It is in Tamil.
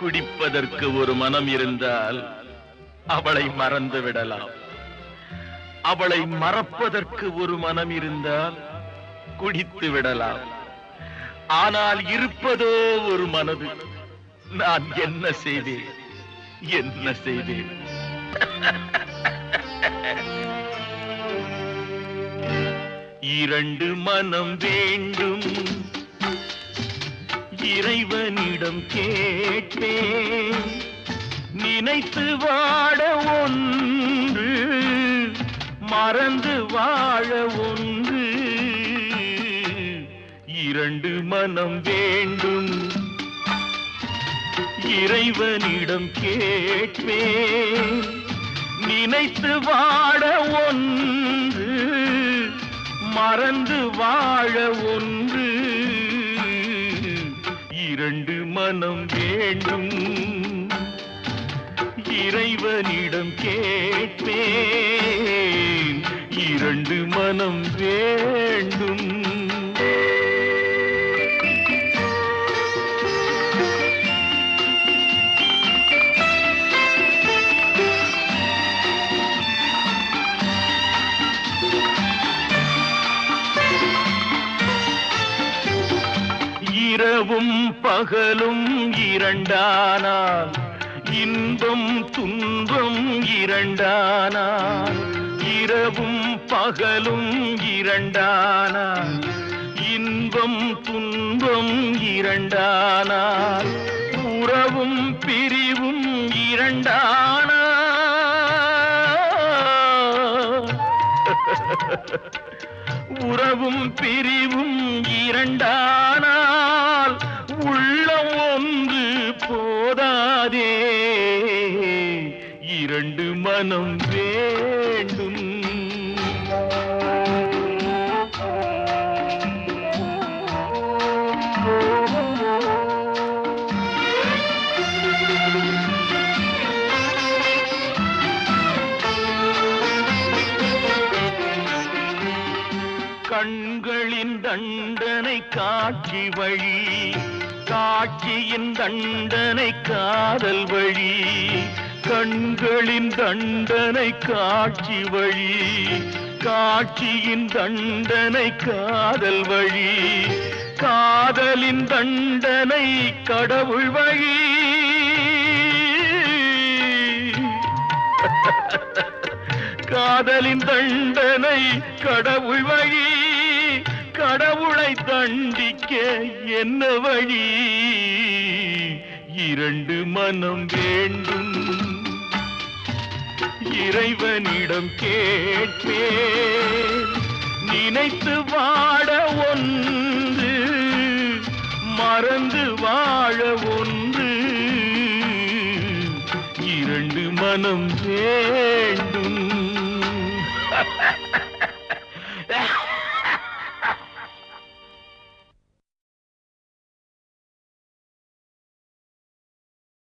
குடிப்பதற்கு ஒரு மனம் இருந்தால் அவளை மறந்து விடலாம். அவளை மறப்பதற்கு ஒரு மனம் இருந்தால் குடித்து விடலாம். ஆனால் இருப்பதோ ஒரு மனது. நான் என்ன செய்தேன், என்ன செய்தேன்? இரண்டு மனம் வேண்டும், இறைவனிடம் கேட்பேன். நினைத்து வாழ ஒன்று, மறந்து வாழ ஒன்று. இரண்டு மனம் வேண்டும், இறைவனிடம் கேட்பேன். நினைத்து வாழ ஒன்று, மறந்து வாழ ஒன்று. இரண்டு மனம் வேண்டும், இறைவனிடம் கேட்பேன். இரண்டு மனம் வேண்டும். இரவும் பகலும் இரண்டானால், இன்பம் துன்பம் இரண்டானால். இரவும் பகலும் இரண்டானால், இன்பம் துன்பம் இரண்டானால். உறவும் பிரிவும் இரண்டானால், உறவும் பிரிவும் இரண்டானால். உள்ளம் ஒன்று போதாதே, இரண்டு மனம் வேண்டும். கண்களின் தண்டனை காட்சி வழி, காட்சியின் தண்டனை காதல் வழி. கண்களின் தண்டனை காட்சி வழி, காட்சியின் தண்டனை காதல் வழி. காதலின் தண்டனை கடவுள் வழி. காதலின் தண்டனை கடவுள் வழி. கடவுளை தண்டிக்க என்ன வழி? இரண்டு மனம் வேண்டும், இறைவனிடம் கேட்பேன். நினைத்து வாழ ஒன்று, மறந்து வாழ ஒன்று. இரண்டு மனம் வேண்டும்.